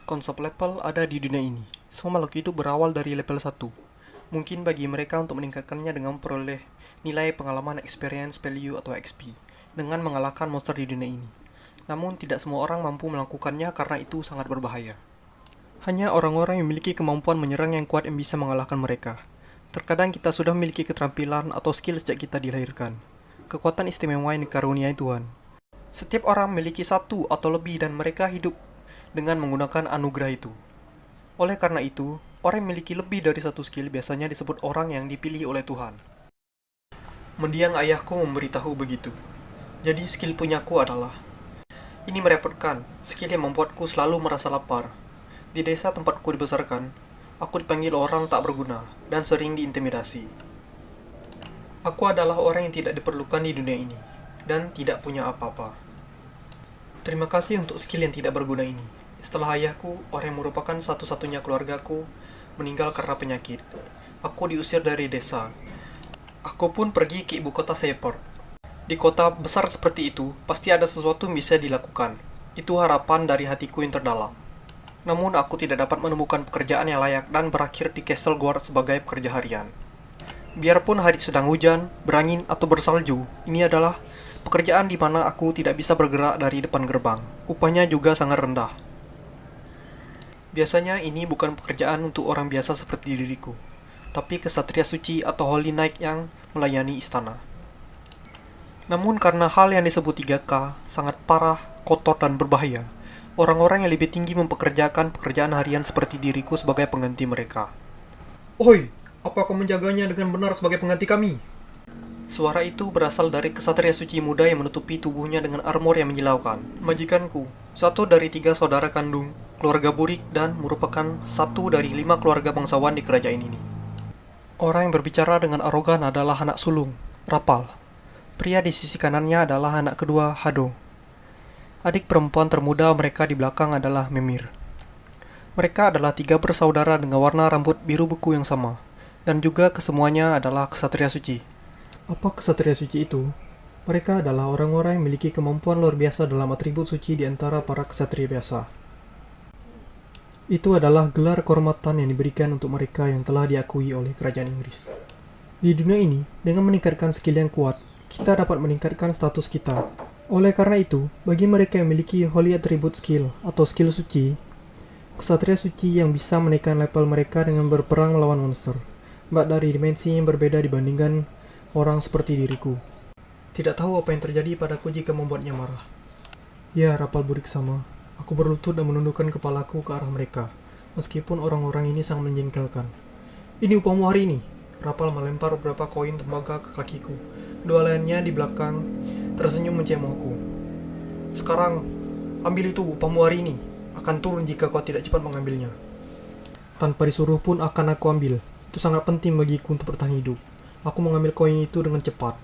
Konsep level ada di dunia ini. Semua makhluk hidup berawal dari level 1. Mungkin bagi mereka untuk meningkatkannya dengan memperoleh nilai pengalaman, experience, value, atau XP dengan mengalahkan monster di dunia ini. Namun tidak semua orang mampu melakukannya karena itu sangat berbahaya. Hanya orang-orang yang memiliki kemampuan menyerang yang kuat yang bisa mengalahkan mereka. Terkadang kita sudah memiliki keterampilan atau skill sejak kita dilahirkan. Kekuatan istimewa yang dikaruniai Tuhan. Setiap orang memiliki satu atau lebih dan mereka hidup dengan menggunakan anugerah itu. Oleh karena itu, orang yang memiliki lebih dari satu skill biasanya disebut orang yang dipilih oleh Tuhan. Mendiang ayahku memberitahu begitu. Jadi skill punyaku adalah ini merepotkan, skill yang membuatku selalu merasa lapar. Di desa tempatku dibesarkan, aku dipanggil orang tak berguna dan sering diintimidasi. Aku adalah orang yang tidak diperlukan di dunia ini dan tidak punya apa-apa. Terima kasih untuk skill yang tidak berguna ini. Setelah ayahku, orang yang merupakan satu-satunya keluargaku, meninggal karena penyakit. Aku diusir dari desa. Aku pun pergi ke ibu kota Seaport. Di kota besar seperti itu, pasti ada sesuatu yang bisa dilakukan. Itu harapan dari hatiku yang terdalam. Namun aku tidak dapat menemukan pekerjaan yang layak dan berakhir di Castle Guard sebagai pekerja harian. Biarpun hari sedang hujan, berangin, atau bersalju, ini adalah pekerjaan di mana aku tidak bisa bergerak dari depan gerbang. Upahnya juga sangat rendah. Biasanya ini bukan pekerjaan untuk orang biasa seperti diriku, tapi kesatria suci atau Holy Knight yang melayani istana. Namun karena hal yang disebut 3K sangat parah, kotor, dan berbahaya, orang-orang yang lebih tinggi mempekerjakan pekerjaan harian seperti diriku sebagai pengganti mereka. Oi, apa kau menjaganya dengan benar sebagai pengganti kami? Suara itu berasal dari kesatria suci muda yang menutupi tubuhnya dengan armor yang menyilaukan. Majikanku, satu dari 3 saudara kandung, keluarga burik, dan merupakan satu dari 5 keluarga bangsawan di kerajaan ini. Orang yang berbicara dengan arogan adalah anak sulung, Rapal. Pria di sisi kanannya adalah anak kedua, Hado. Adik perempuan termuda mereka di belakang adalah Memir. Mereka adalah 3 bersaudara dengan warna rambut biru beku yang sama, dan juga kesemuanya adalah kesatria suci. Apa kesatria suci itu? Mereka adalah orang-orang yang memiliki kemampuan luar biasa dalam atribut suci di antara para kesatria biasa. Itu adalah gelar kehormatan yang diberikan untuk mereka yang telah diakui oleh kerajaan Inggris. Di dunia ini, dengan meningkatkan skill yang kuat, kita dapat meningkatkan status kita. Oleh karena itu, bagi mereka yang memiliki Holy Attribute Skill atau skill suci, kesatria suci yang bisa menaikkan level mereka dengan berperang melawan monster, dari dimensi yang berbeda dibandingkan orang seperti diriku. Tidak tahu apa yang terjadi padaku jika membuatnya marah. Ya, Rapal burik sama. Aku berlutut dan menundukkan kepalaku ke arah mereka, meskipun orang-orang ini sangat menjengkelkan. Ini upahmu hari ini. Rapal melempar beberapa koin tembaga ke kakiku. Dua lainnya di belakang tersenyum mencemoohku. Sekarang, ambil itu upahmu hari ini. Akan turun jika kau tidak cepat mengambilnya. Tanpa disuruh pun akan aku ambil. Itu sangat penting bagiku untuk bertahan hidup. Aku mengambil koin itu dengan cepat.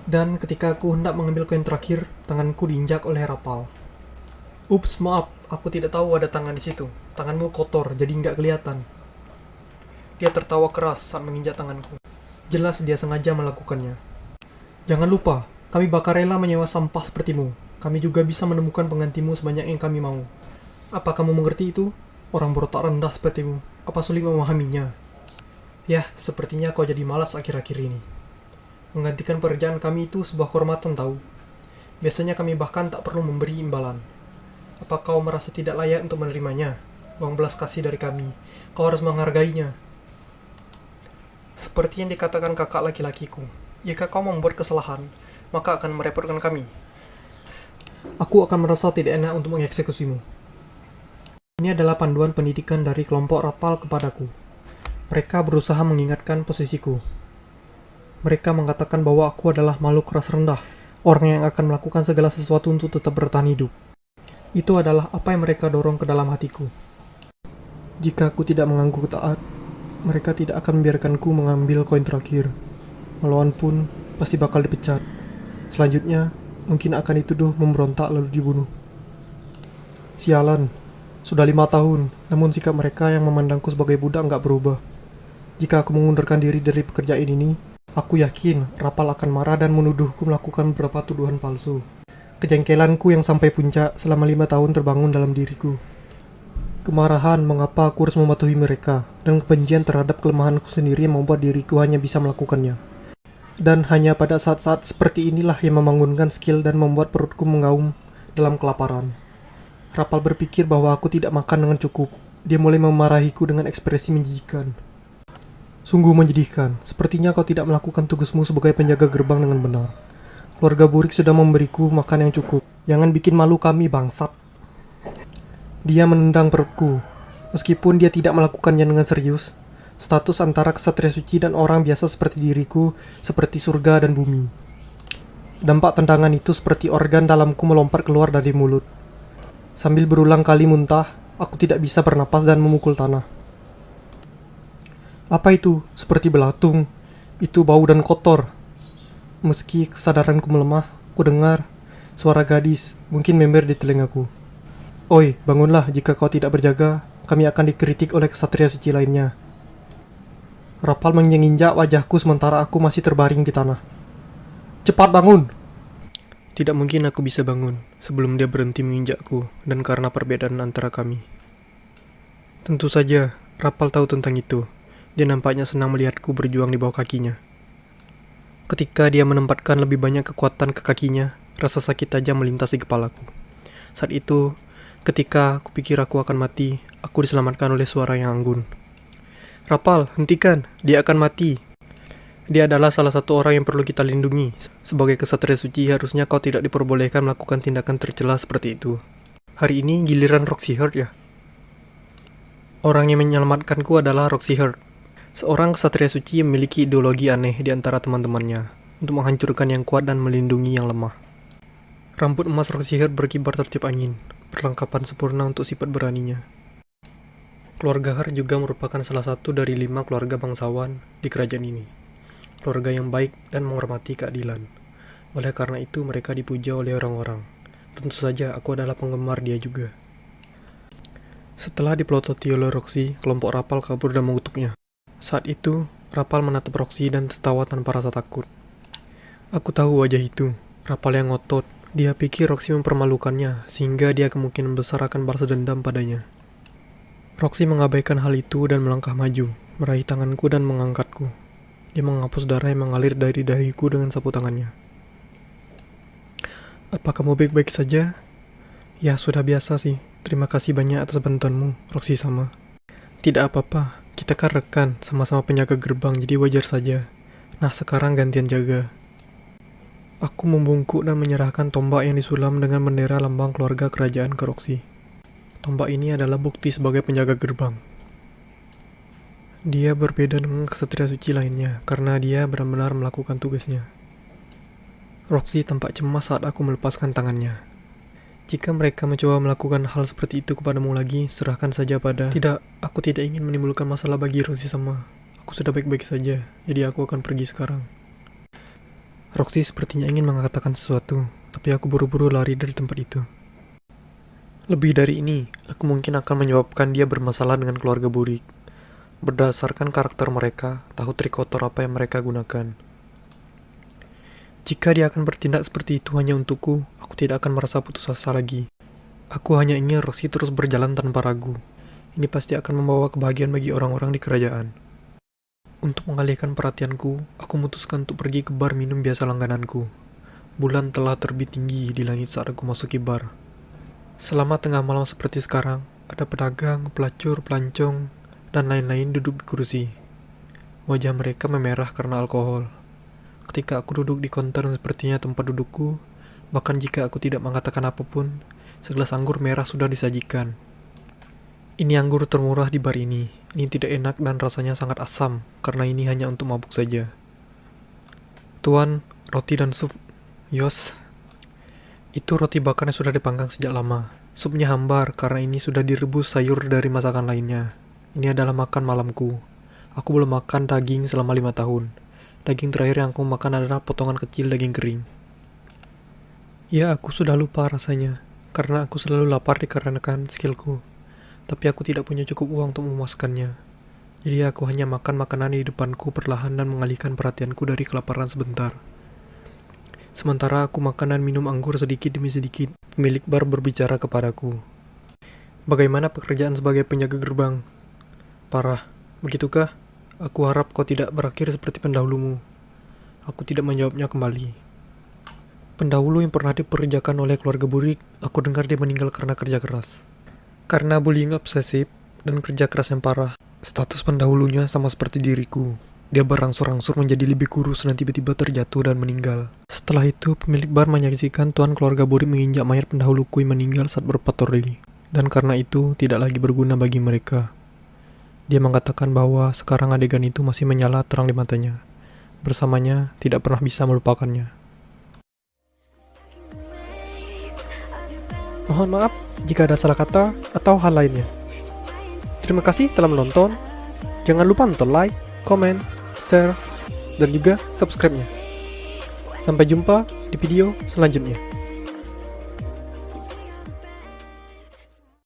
Dan ketika aku hendak mengambil koin terakhir, tanganku diinjak oleh Rapal. Ups, maaf, aku tidak tahu ada tangan di situ. Tanganmu kotor, jadi nggak kelihatan. Dia tertawa keras saat menginjak tanganku. Jelas dia sengaja melakukannya. Jangan lupa, kami bakal rela menyewa sampah sepertimu. Kami juga bisa menemukan penggantimu sebanyak yang kami mau. Apa kamu mengerti itu? Orang berotak rendah sepertimu. Apa sulit memahaminya? Yah, sepertinya kau jadi malas akhir-akhir ini. Menggantikan pekerjaan kami itu sebuah kehormatan tahu. Biasanya kami bahkan tak perlu memberi imbalan. Apa kau merasa tidak layak untuk menerimanya? Uang belas kasih dari kami. Kau harus menghargainya. Seperti yang dikatakan kakak laki-lakiku. Jika kau membuat kesalahan, maka akan merepotkan kami. Aku akan merasa tidak enak untuk mengeksekusimu. Ini adalah panduan pendidikan dari kelompok Rapal kepadaku. Mereka berusaha mengingatkan posisiku. Mereka mengatakan bahwa aku adalah makhluk ras rendah, orang yang akan melakukan segala sesuatu untuk tetap bertahan hidup. Itu adalah apa yang mereka dorong ke dalam hatiku. Jika aku tidak mengangguk taat, mereka tidak akan membiarkanku mengambil koin terakhir. Melawan pun pasti bakal dipecat. Selanjutnya, mungkin akan dituduh memberontak lalu dibunuh. Sialan, sudah 5 tahun, namun sikap mereka yang memandangku sebagai budak nggak berubah. Jika aku mengundurkan diri dari pekerjaan ini, aku yakin Rapal akan marah dan menuduhku melakukan beberapa tuduhan palsu. Kejengkelanku yang sampai puncak selama 5 tahun terbangun dalam diriku. Kemarahan mengapa aku harus mematuhi mereka, dan kebencian terhadap kelemahanku sendiri yang membuat diriku hanya bisa melakukannya. Dan hanya pada saat-saat seperti inilah yang membangunkan skill dan membuat perutku mengaum dalam kelaparan. Rapal berpikir bahwa aku tidak makan dengan cukup. Dia mulai memarahiku dengan ekspresi menjijikan. Sungguh menyedihkan, sepertinya kau tidak melakukan tugasmu sebagai penjaga gerbang dengan benar. Keluarga Burik sudah memberiku makan yang cukup. Jangan bikin malu kami, bangsat. Dia menendang perutku. Meskipun dia tidak melakukannya dengan serius, status antara kesatria suci dan orang biasa seperti diriku seperti surga dan bumi. Dampak tendangan itu seperti organ dalamku melompat keluar dari mulut. Sambil berulang kali muntah, aku tidak bisa bernapas dan memukul tanah. Apa itu? Seperti belatung. Itu bau dan kotor. Meski kesadaranku melemah, ku dengar suara gadis, mungkin member di telingaku. Oi, bangunlah, jika kau tidak berjaga, kami akan dikritik oleh kesatria suci lainnya. Rapal menginjak wajahku sementara aku masih terbaring di tanah. Cepat bangun! Tidak mungkin aku bisa bangun sebelum dia berhenti menginjakku dan karena perbedaan antara kami. Tentu saja, Rapal tahu tentang itu. Dia nampaknya senang melihatku berjuang di bawah kakinya. Ketika dia menempatkan lebih banyak kekuatan ke kakinya, rasa sakit tajam melintas di kepalaku. Saat itu, ketika aku pikir aku akan mati, aku diselamatkan oleh suara yang anggun. Rapal, hentikan, dia akan mati. Dia adalah salah satu orang yang perlu kita lindungi. Sebagai kesatria suci, harusnya kau tidak diperbolehkan melakukan tindakan tercela seperti itu. Hari ini giliran Roxy Heart ya? Orang yang menyelamatkanku adalah Roxy Heart. Seorang kesatria suci yang memiliki ideologi aneh di antara teman-temannya untuk menghancurkan yang kuat dan melindungi yang lemah. Rambut emas Roxy Heart berkibar tertiup angin. Perlengkapan sempurna untuk sifat beraninya. Keluarga Hart juga merupakan salah satu dari 5 keluarga bangsawan di kerajaan ini. Keluarga yang baik dan menghormati keadilan. Oleh karena itu mereka dipuja oleh orang-orang. Tentu saja aku adalah penggemar dia juga. Setelah dipelototi oleh Roxy, kelompok Rapal kabur dan mengutuknya. Saat itu, Rapal menatap Roxy dan tertawa tanpa rasa takut. Aku tahu wajah itu, Rapal yang ngotot. Dia pikir Roxy mempermalukannya, sehingga dia kemungkinan besar akan balas dendam padanya. Roxy mengabaikan hal itu dan melangkah maju, meraih tanganku dan mengangkatku. Dia menghapus darah yang mengalir dari dahiku dengan sapu tangannya. Apa kamu baik-baik saja? Ya, sudah biasa sih. Terima kasih banyak atas bantuanmu, Roxy sama. Tidak apa-apa, kita kan rekan, sama-sama penjaga gerbang, jadi wajar saja. Nah, sekarang gantian jaga. Aku membungkuk dan menyerahkan tombak yang disulam dengan bendera lambang keluarga kerajaan ke Roxy. Tombak ini adalah bukti sebagai penjaga gerbang. Dia berbeda dengan kesatria suci lainnya karena dia benar-benar melakukan tugasnya. Roxy tampak cemas saat aku melepaskan tangannya. Jika mereka mencoba melakukan hal seperti itu kepadamu lagi, serahkan saja pada... Tidak, aku tidak ingin menimbulkan masalah bagi Roxy sama. Aku sudah baik-baik saja, jadi aku akan pergi sekarang. Roxy sepertinya ingin mengatakan sesuatu, tapi aku buru-buru lari dari tempat itu. Lebih dari ini, aku mungkin akan menyebabkan dia bermasalah dengan keluarga Burik. Berdasarkan karakter mereka, tahu trik kotor apa yang mereka gunakan. Jika dia akan bertindak seperti itu hanya untukku, aku tidak akan merasa putus asa lagi. Aku hanya ingin Roxy terus berjalan tanpa ragu. Ini pasti akan membawa kebahagiaan bagi orang-orang di kerajaan. Untuk mengalihkan perhatianku, aku memutuskan untuk pergi ke bar minum biasa langgananku. Bulan telah terbit tinggi di langit saat aku masuki bar. Selama tengah malam seperti sekarang, ada pedagang, pelacur, pelancong, dan lain-lain duduk di kursi. Wajah mereka memerah karena alkohol. Ketika aku duduk di konter yang sepertinya tempat dudukku, bahkan jika aku tidak mengatakan apapun, segelas anggur merah sudah disajikan. Ini anggur termurah di bar ini. Ini tidak enak dan rasanya sangat asam, karena ini hanya untuk mabuk saja. Tuan, roti dan sup. Yos. Itu roti bakar yang sudah dipanggang sejak lama. Supnya hambar, karena ini sudah direbus sayur dari masakan lainnya. Ini adalah makan malamku. Aku belum makan daging selama 5 tahun. Daging terakhir yang aku makan adalah potongan kecil daging kering. Ya, aku sudah lupa rasanya, karena aku selalu lapar dikarenakan skillku. Tapi aku tidak punya cukup uang untuk memuaskannya. Jadi aku hanya makan makanan di depanku perlahan dan mengalihkan perhatianku dari kelaparan sebentar. Sementara aku makan dan minum anggur sedikit demi sedikit, pemilik bar berbicara kepadaku. Bagaimana pekerjaan sebagai penjaga gerbang? Parah, begitukah? Aku harap kau tidak berakhir seperti pendahulumu. Aku tidak menjawabnya kembali. Pendahulu yang pernah dipekerjakan oleh keluarga Burik, aku dengar dia meninggal karena kerja keras. Karena bullying obsesif dan kerja keras yang parah, status pendahulunya sama seperti diriku. Dia berangsur-angsur menjadi lebih kurus dan tiba-tiba terjatuh dan meninggal. Setelah itu, pemilik bar menyaksikan tuan keluarga Burik menginjak mayat pendahuluku yang meninggal saat berpatroli. Dan karena itu, tidak lagi berguna bagi mereka. Dia mengatakan bahwa sekarang adegan itu masih menyala terang di matanya. Bersamanya, tidak pernah bisa melupakannya. Mohon maaf jika ada salah kata atau hal lainnya. Terima kasih telah menonton. Jangan lupa nonton like, komen, share, dan juga subscribe-nya. Sampai jumpa di video selanjutnya.